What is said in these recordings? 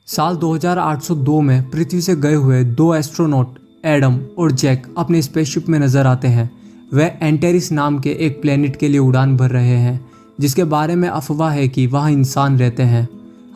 साल 2802 में पृथ्वी से गए हुए दो एस्ट्रोनॉट एडम और जैक अपने स्पेसशिप में नजर आते हैं। वह एंटेरिस नाम के एक प्लेनेट के लिए उड़ान भर रहे हैं, जिसके बारे में अफवाह है कि वहाँ इंसान रहते हैं।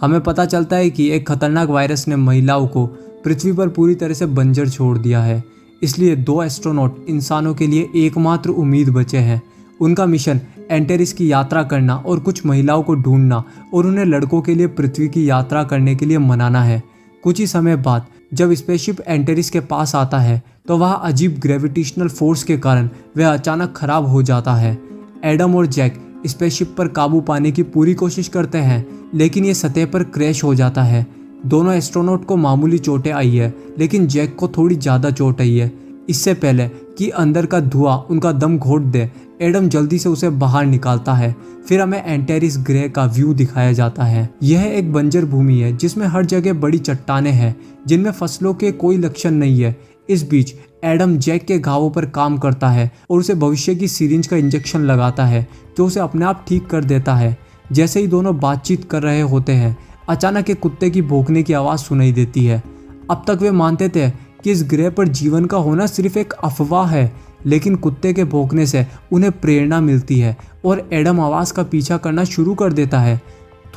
हमें पता चलता है कि एक खतरनाक वायरस ने महिलाओं को पृथ्वी पर पूरी तरह से बंजर छोड़ दिया है, इसलिए दो एस्ट्रोनॉट इंसानों के लिए एकमात्र उम्मीद बचे हैं। उनका मिशन एंटेरिस की यात्रा करना और कुछ महिलाओं को ढूंढना और उन्हें लड़कों के लिए पृथ्वी की यात्रा करने के लिए मनाना है। कुछ ही समय बाद जब स्पेसशिप एंटेरिस के पास आता है तो वह अजीब ग्रेविटेशनल फोर्स के कारण वह अचानक खराब हो जाता है। एडम और जैक स्पेसशिप पर काबू पाने की पूरी कोशिश करते हैं, लेकिन ये सतह पर क्रैश हो जाता है। दोनों एस्ट्रोनॉट को मामूली चोटें आई है, लेकिन जैक को थोड़ी ज़्यादा चोट आई है। इससे पहले कि अंदर का धुआं उनका दम घोट दे, एडम जल्दी से उसे बाहर निकालता है। फिर हमें एंटेरिस ग्रह का व्यू दिखाया जाता है। यह एक बंजर भूमि है जिसमें हर जगह बड़ी चट्टानें हैं, जिनमें फसलों के कोई लक्षण नहीं है। इस बीच एडम जैक के घावों पर काम करता है और उसे भविष्य की सिरिंज का इंजेक्शन लगाता है, जो उसे अपने आप ठीक कर देता है। जैसे ही दोनों बातचीत कर रहे होते हैं, अचानक एक कुत्ते की भौंकने की आवाज़ सुनाई देती है। अब तक वे मानते थे कि इस ग्रह पर जीवन का होना सिर्फ एक अफवाह है, लेकिन कुत्ते के भौंकने से उन्हें प्रेरणा मिलती है और एडम आवाज़ का पीछा करना शुरू कर देता है।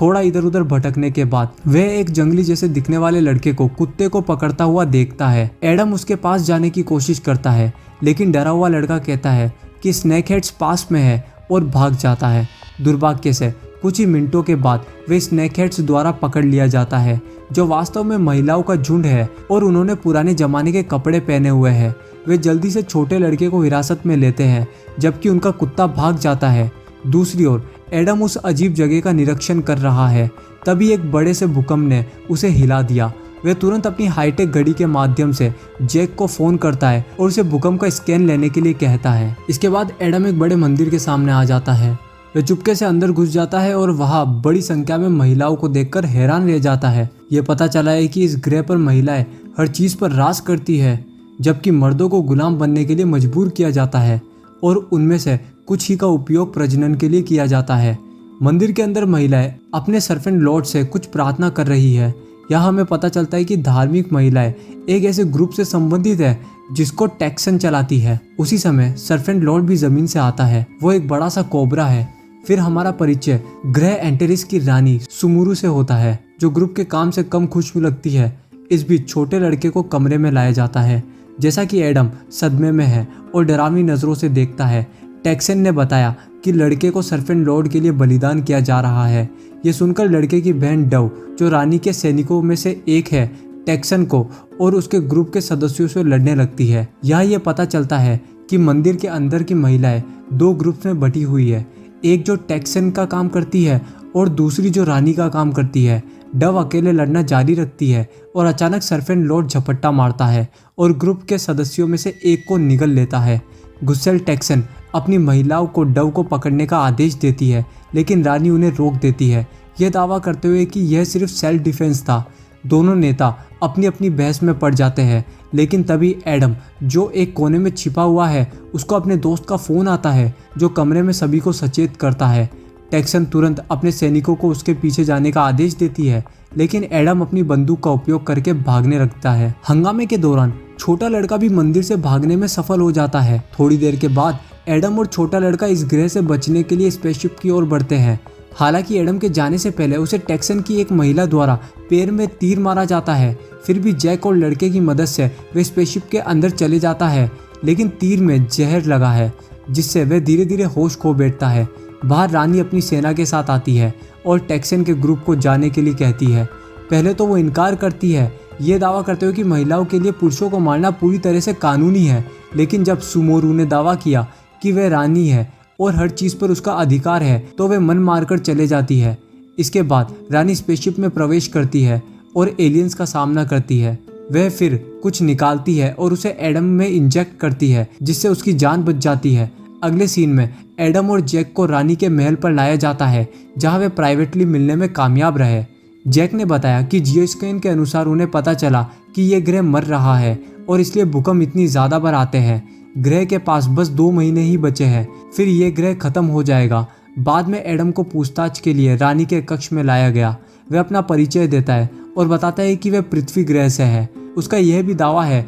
थोड़ा इधर उधर भटकने के बाद वह एक जंगली जैसे दिखने वाले लड़के को कुत्ते को पकड़ता हुआ देखता है। एडम उसके पास जाने की कोशिश करता है, लेकिन डरा हुआ लड़का कहता है कि स्नैक हेड्स पास में है और भाग जाता है। दुर्भाग्य से कुछ ही मिनटों के बाद वे स्नैक हेड्स द्वारा पकड़ लिया जाता है, जो वास्तव में महिलाओं का झुंड है और उन्होंने पुराने जमाने के कपड़े पहने हुए हैं। वे जल्दी से छोटे लड़के को हिरासत में लेते हैं, जबकि उनका कुत्ता भाग जाता है। दूसरी ओर एडम उस अजीब जगह का निरीक्षण कर रहा है। तभी एक बड़े से भूकंप ने उसे हिला दिया। वह तुरंत अपनी हाईटेक घड़ी के माध्यम से जैक को फोन करता है और उसे भूकंप का स्कैन लेने के लिए कहता है। इसके बाद एडम एक बड़े मंदिर के सामने आ जाता है। वह चुपके से अंदर घुस जाता है और वहाँ बड़ी संख्या में महिलाओं को देखकर हैरान रह जाता है। ये पता चला है कि इस ग्रह पर महिलाएं हर चीज़ पर राज करती है, जबकि मर्दों को गुलाम बनने के लिए मजबूर किया जाता है और उनमें से कुछ ही का उपयोग प्रजनन के लिए किया जाता है। मंदिर के अंदर महिलाएं अपने सर्फेंट लॉर्ड से कुछ प्रार्थना कर रही है। यहाँ हमें पता चलता है कि धार्मिक महिलाएं एक ऐसे ग्रुप से संबंधित है जिसको टैक्सन चलाती है। उसी समय सर्फेंट लॉर्ड भी जमीन से आता है। वो एक बड़ा सा कोबरा है। फिर हमारा परिचय ग्रह एंटेरिस की रानी सुमुरु से होता है, जो ग्रुप के काम से कम खुश लगती है। इस बीच छोटे लड़के को कमरे में लाया जाता है। जैसा कि एडम सदमे में है और डरावनी नज़रों से देखता है। टैक्सन ने बताया कि लड़के को सर्फेंट लॉर्ड के लिए बलिदान किया जा रहा है। ये सुनकर लड़के की बहन डव, जो रानी के सैनिकों में से एक है, टैक्सन को और उसके ग्रुप के सदस्यों से लड़ने लगती है। यहाँ ये पता चलता है कि मंदिर के अंदर की महिलाएं दो ग्रुप्स में बटी हुई है, एक जो टैक्सन का काम करती है और दूसरी जो रानी का काम करती है। डव अकेले लड़ना जारी रखती है और अचानक सर्फेंट लॉर्ड झपट्टा मारता है और ग्रुप के सदस्यों में से एक को निगल लेता है। गुस्सेल टैक्सन अपनी महिलाओं को डव को पकड़ने का आदेश देती है, लेकिन रानी उन्हें रोक देती है, यह दावा करते हुए कि यह सिर्फ सेल्फ डिफेंस था। दोनों नेता अपनी अपनी बहस में पड़ जाते हैं, लेकिन तभी एडम, जो एक कोने में छिपा हुआ है, उसको अपने दोस्त का फ़ोन आता है, जो कमरे में सभी को सचेत करता है। टैक्सन तुरंत अपने सैनिकों को उसके पीछे जाने का आदेश देती है, लेकिन एडम अपनी बंदूक का उपयोग करके भागने लगता है। हंगामे के दौरान छोटा लड़का भी मंदिर से भागने में सफल हो जाता है। थोड़ी देर के बाद एडम और छोटा लड़का इस ग्रह से बचने के लिए स्पेसशिप की ओर बढ़ते हैं। हालांकि एडम के जाने से पहले उसे टैक्सन की एक महिला द्वारा पैर में तीर मारा जाता है। फिर भी जैक और लड़के की मदद से वह स्पेसशिप के अंदर चले जाता है, लेकिन तीर में जहर लगा है, जिससे वह धीरे धीरे होश खो बैठता है। बाहर रानी अपनी सेना के साथ आती है और टैक्सन के ग्रुप को जाने के लिए कहती है। पहले तो वो इनकार करती है, ये दावा करते हुए कि महिलाओं के लिए पुरुषों को मारना पूरी तरह से कानूनी है। लेकिन जब सुमोरू ने दावा किया कि वह रानी है और हर चीज़ पर उसका अधिकार है, तो वह मन मारकर चले जाती है। इसके बाद रानी स्पेसशिप में प्रवेश करती है और एलियंस का सामना करती है। वह फिर कुछ निकालती है और उसे एडम में इंजेक्ट करती है, जिससे उसकी जान बच जाती है। अगले सीन में एडम और जैक को रानी के महल पर लाया जाता है, जहां वे प्राइवेटली मिलने में कामयाब रहे। जैक ने बताया कि जियोस्कैन के अनुसार उन्हें पता चला कि यह ग्रह मर रहा है और इसलिए भूकंप इतनी ज़्यादा बार आते हैं। ग्रह के पास बस 2 महीने ही बचे हैं, फिर ये ग्रह खत्म हो जाएगा। बाद में एडम को पूछताछ के लिए रानी के कक्ष में लाया गया। वह अपना परिचय देता है और बताता है कि वह पृथ्वी ग्रह से है। उसका यह भी दावा है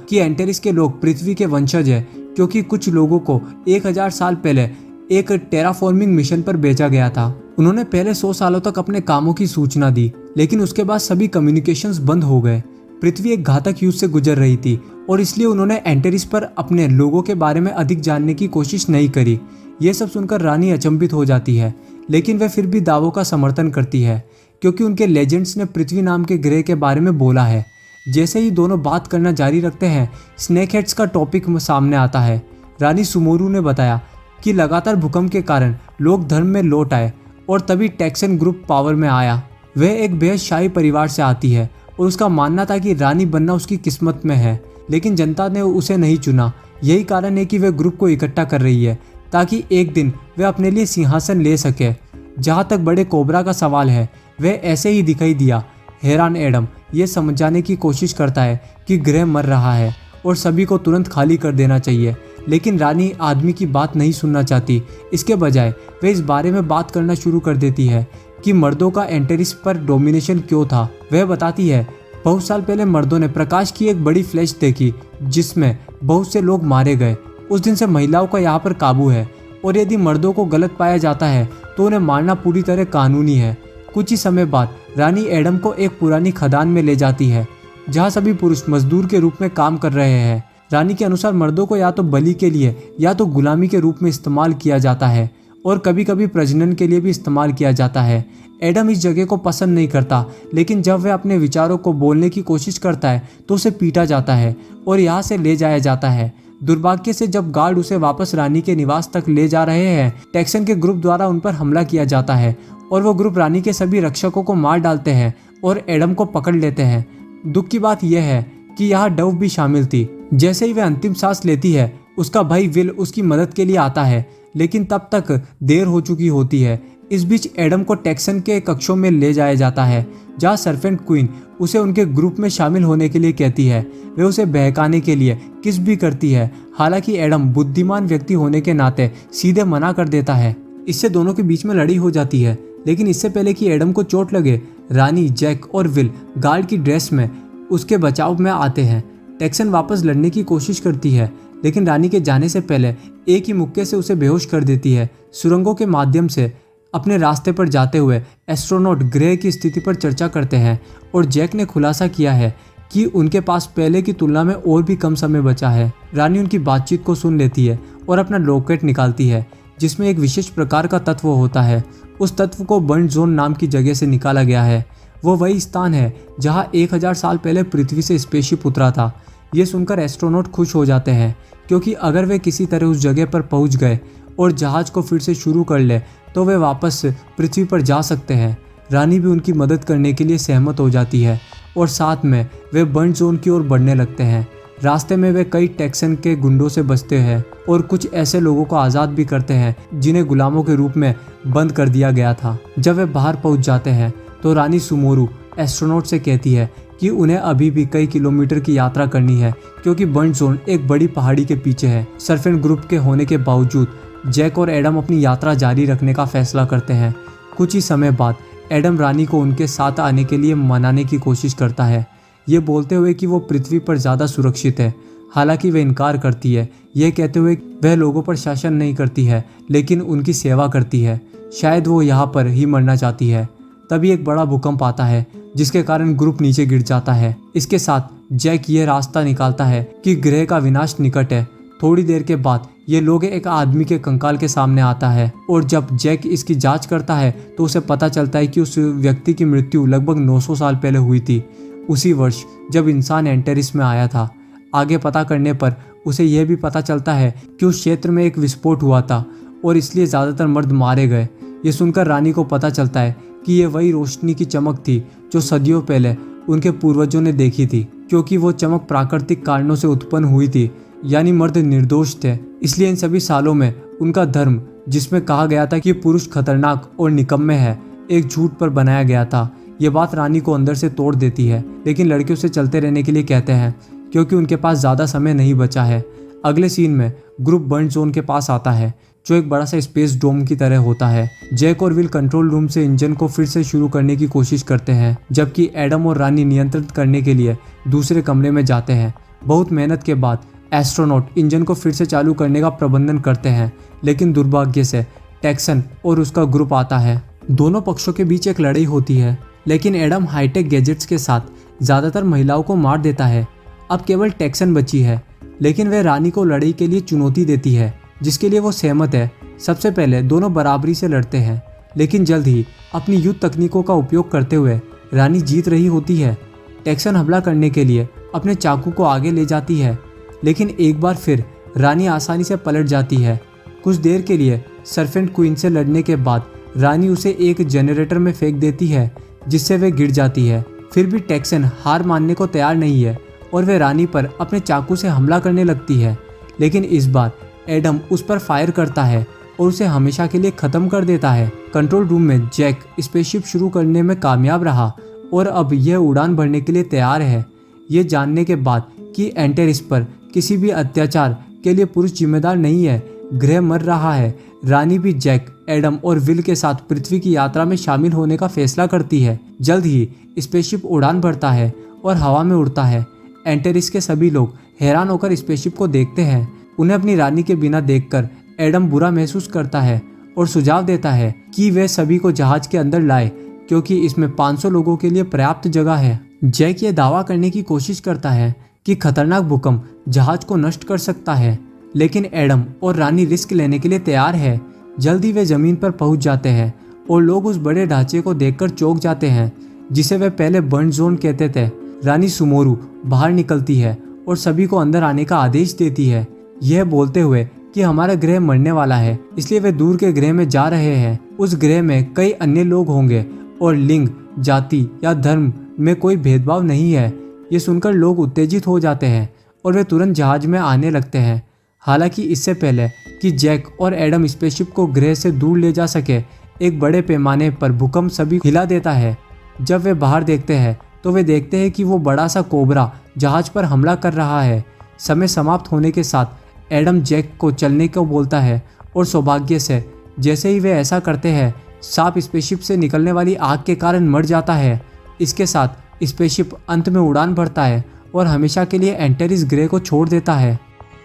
कि एंटेरिस के लोग पृथ्वी के वंशज है, क्योंकि कुछ लोगों को 1000 साल पहले एक टेराफॉर्मिंग मिशन पर भेजा गया था। उन्होंने पहले 100 सालों तक अपने कामों की सूचना दी, लेकिन उसके बाद सभी कम्युनिकेशंस बंद हो गए। पृथ्वी एक घातक युद्ध से गुजर रही थी और इसलिए उन्होंने एंटेरिस पर अपने लोगों के बारे में अधिक जानने की कोशिश नहीं करी। ये सब सुनकर रानी अचंभित हो जाती है, लेकिन वह फिर भी दावों का समर्थन करती है, क्योंकि उनके लेजेंड्स ने पृथ्वी नाम के ग्रह के बारे में बोला है। जैसे ही दोनों बात करना जारी रखते हैं, स्नेक हेड्स का टॉपिक सामने आता है। रानी सुमोरू ने बताया कि लगातार भूकंप के कारण लोग धर्म में लौट आए और तभी टेक्सन ग्रुप पावर में आया। वह एक बेहद शाही परिवार से आती है और उसका मानना था कि रानी बनना उसकी किस्मत में है, लेकिन जनता ने उसे नहीं चुना। यही कारण है कि वह ग्रुप को इकट्ठा कर रही है ताकि एक दिन वह अपने लिए सिंहासन ले सके। जहाँ तक बड़े कोबरा का सवाल है, वह ऐसे ही दिखाई दिया। हैरान एडम ये समझाने की कोशिश करता है कि ग्रह मर रहा है और सभी को तुरंत खाली कर देना चाहिए, लेकिन रानी आदमी की बात नहीं सुनना चाहती। इसके बजाय वह इस बारे में बात करना शुरू कर देती है कि मर्दों का एंटेरिस पर डोमिनेशन क्यों था। वह बताती है बहुत साल पहले मर्दों ने प्रकाश की एक बड़ी फ्लैश देखी जिसमें बहुत से लोग मारे गए। उस दिन से महिलाओं का यहाँ पर काबू है और यदि मर्दों को गलत पाया जाता है तो उन्हें मारना पूरी तरह कानूनी है। कुछ ही समय बाद रानी एडम को एक पुरानी खदान में ले जाती है जहाँ सभी पुरुष मजदूर के रूप में काम कर रहे हैं। रानी के अनुसार मर्दों को या तो बलि के लिए या तो गुलामी के रूप में इस्तेमाल किया जाता है और कभी कभी प्रजनन के लिए भी इस्तेमाल किया जाता है। एडम इस जगह को पसंद नहीं करता, लेकिन जब वह अपने विचारों को बोलने की कोशिश करता है तो उसे पीटा जाता है और यहाँ से ले जाया जाता है। दुर्भाग्य से जब गार्ड उसे वापस रानी के निवास तक ले जा रहे हैं, टेक्सन के ग्रुप द्वारा उन पर हमला किया जाता है और वो ग्रुप रानी के सभी रक्षकों को मार डालते हैं और एडम को पकड़ लेते हैं। दुख की बात यह है कि यहाँ डव भी शामिल थी। जैसे ही वह अंतिम सांस लेती है, उसका भाई विल उसकी मदद के लिए आता है, लेकिन तब तक देर हो चुकी होती है। इस बीच एडम को टेक्सन के कक्षों में ले जाया जाता है जहाँ सर्पेंट क्वीन उसे उनके ग्रुप में शामिल होने के लिए कहती है। वे उसे बहकाने के लिए किस भी करती है, हालांकि एडम बुद्धिमान व्यक्ति होने के नाते सीधे मना कर देता है। इससे दोनों के बीच में लड़ाई हो जाती है, लेकिन इससे पहले कि एडम को चोट लगे, रानी, जैक और विल गार्ड की ड्रेस में उसके बचाव में आते हैं। टेक्सन वापस लड़ने की कोशिश करती है, लेकिन रानी के जाने से पहले एक ही मुक्के से उसे बेहोश कर देती है। सुरंगों के माध्यम से अपने रास्ते पर जाते हुए एस्ट्रोनॉट ग्रह की स्थिति पर चर्चा करते हैं और जैक ने खुलासा किया है कि उनके पास पहले की तुलना में और भी कम समय बचा है। रानी उनकी बातचीत को सुन लेती है और अपना लॉकेट निकालती है जिसमें एक विशेष प्रकार का तत्व होता है। उस तत्व को बर्न जोन नाम की जगह से निकाला गया है। वो वही स्थान है जहाँ 1000 साल पहले पृथ्वी से स्पेसशिप उतरा था। ये सुनकर एस्ट्रोनॉट खुश हो जाते हैं, क्योंकि अगर वे किसी तरह उस जगह पर पहुँच गए और जहाज को फिर से शुरू कर ले तो वे वापस पृथ्वी पर जा सकते हैं। रानी भी उनकी मदद करने के लिए सहमत हो जाती है और साथ में वे बर्न जोन की ओर बढ़ने लगते हैं। रास्ते में वे कई टेक्सन के गुंडों से बचते हैं और कुछ ऐसे लोगों को आज़ाद भी करते हैं जिन्हें गुलामों के रूप में बंद कर दिया गया था। जब वे बाहर पहुंच जाते हैं तो रानी सुमोरू एस्ट्रोनॉट से कहती है कि उन्हें अभी भी कई किलोमीटर की यात्रा करनी है, क्योंकि बर्न जोन एक बड़ी पहाड़ी के पीछे है। सर्फेंट ग्रुप के होने के बावजूद जैक और एडम अपनी यात्रा जारी रखने का फैसला करते हैं। कुछ ही समय बाद एडम रानी को उनके साथ आने के लिए मनाने की कोशिश करता है, ये बोलते हुए कि वो पृथ्वी पर ज़्यादा सुरक्षित है। हालांकि वह इनकार करती है, यह कहते हुए वह लोगों पर शासन नहीं करती है लेकिन उनकी सेवा करती है। शायद वो यहाँ पर ही मरना चाहती है। तभी एक बड़ा भूकंप आता है जिसके कारण ग्रुप नीचे गिर जाता है। इसके साथ जैक ये रास्ता निकालता है कि ग्रह का विनाश निकट है। थोड़ी देर के बाद ये लोग एक आदमी के कंकाल के सामने आता है और जब जैक इसकी जांच करता है तो उसे पता चलता है कि उस व्यक्ति की मृत्यु लगभग 900 साल पहले हुई थी, उसी वर्ष जब इंसान एंटेरिस में आया था। आगे पता करने पर उसे यह भी पता चलता है कि उस क्षेत्र में एक विस्फोट हुआ था और इसलिए ज़्यादातर मर्द मारे गए। ये सुनकर रानी को पता चलता है कि ये वही रोशनी की चमक थी जो सदियों पहले उनके पूर्वजों ने देखी थी, क्योंकि वो चमक प्राकृतिक कारणों से उत्पन्न हुई थी, यानी मर्द निर्दोष थे। इसलिए इन सभी सालों में उनका धर्म, जिसमें कहा गया था कि पुरुष खतरनाक और निकम्मे है, एक झूठ पर बनाया गया था। ये बात रानी को अंदर से तोड़ देती है, लेकिन लड़कियों से चलते रहने के लिए कहते हैं क्योंकि उनके पास ज़्यादा समय नहीं बचा है। अगले सीन में ग्रुप बर्न जोन के पास आता है जो एक बड़ा सा स्पेस डोम की तरह होता है। जैक और विल कंट्रोल रूम से इंजन को फिर से शुरू करने की कोशिश करते हैं, जबकि एडम और रानी नियंत्रित करने के लिए दूसरे कमरे में जाते हैं। बहुत मेहनत के बाद एस्ट्रोनॉट इंजन को फिर से चालू करने का प्रबंधन करते हैं, लेकिन दुर्भाग्य से टेक्सन और उसका ग्रुप आता है। दोनों पक्षों के बीच एक लड़ाई होती है, लेकिन एडम हाईटेक गैजेट्स के साथ ज़्यादातर महिलाओं को मार देता है। अब केवल टेक्सन बची है, लेकिन वह रानी को लड़ाई के लिए चुनौती देती है, जिसके लिए वो सहमत है। सबसे पहले दोनों बराबरी से लड़ते हैं, लेकिन जल्द ही अपनी युद्ध तकनीकों का उपयोग करते हुए रानी जीत रही होती है। टेक्सन हमला करने के लिए अपने चाकू को आगे ले जाती है, लेकिन एक बार फिर रानी आसानी से पलट जाती है। कुछ देर के लिए सर्फेंट क्वीन से लड़ने के बाद रानी उसे एक जनरेटर में फेंक देती है, जिससे वह गिर जाती है। फिर भी टेक्सन हार मानने को तैयार नहीं है और वह रानी पर अपने चाकू से हमला करने लगती है, लेकिन इस बार एडम उस पर फायर करता है और उसे हमेशा के लिए ख़त्म कर देता है। कंट्रोल रूम में जैक स्पेसशिप शुरू करने में कामयाब रहा और अब यह उड़ान भरने के लिए तैयार है। ये जानने के बाद कि एंटेरिस पर किसी भी अत्याचार के लिए पुरुष जिम्मेदार नहीं है, ग्रह मर रहा है, रानी भी जैक, एडम और विल के साथ पृथ्वी की यात्रा में शामिल होने का फैसला करती है। जल्द ही स्पेसशिप उड़ान भरता है और हवा में उड़ता है। एंटेरिस के सभी लोग हैरान होकर स्पेसशिप को देखते हैं। उन्हें अपनी रानी के बिना देखकर एडम बुरा महसूस करता है और सुझाव देता है कि वे सभी को जहाज के अंदर लाए, क्योंकि इसमें 500 लोगों के लिए पर्याप्त जगह है। जैक ये दावा करने की कोशिश करता है कि खतरनाक भूकंप जहाज को नष्ट कर सकता है, लेकिन एडम और रानी रिस्क लेने के लिए तैयार है। जल्दी वे जमीन पर पहुंच जाते हैं और लोग उस बड़े ढांचे को देखकर चौंक जाते हैं, जिसे वे पहले बर्न जोन कहते थे। रानी सुमोरू बाहर निकलती है और सभी को अंदर आने का आदेश देती है, यह बोलते हुए कि हमारा ग्रह मरने वाला है, इसलिए वे दूर के ग्रह में जा रहे हैं। उस ग्रह में कई अन्य लोग होंगे और लिंग, जाति या धर्म में कोई भेदभाव नहीं है। ये सुनकर लोग उत्तेजित हो जाते हैं और वे तुरंत जहाज में आने लगते हैं। हालांकि इससे पहले कि जैक और एडम स्पेसशिप को ग्रह से दूर ले जा सके, एक बड़े पैमाने पर भूकंप सभी हिला देता है। जब वे बाहर देखते हैं तो वे देखते हैं कि वो बड़ा सा कोबरा जहाज पर हमला कर रहा है। समय समाप्त होने के साथ एडम जैक को चलने को बोलता है और सौभाग्य से जैसे ही वे ऐसा करते हैं, सांप स्पेसशिप से निकलने वाली आग के कारण मर जाता है। इसके साथ स्पेसशिप अंत में उड़ान भरता है और हमेशा के लिए एंटेरिस ग्रह को छोड़ देता है।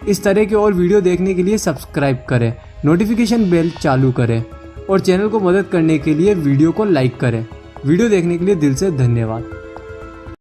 इस तरह के और वीडियो देखने के लिए सब्सक्राइब करें, नोटिफिकेशन बेल चालू करें और चैनल को मदद करने के लिए वीडियो को लाइक करें। वीडियो देखने के लिए दिल से धन्यवाद।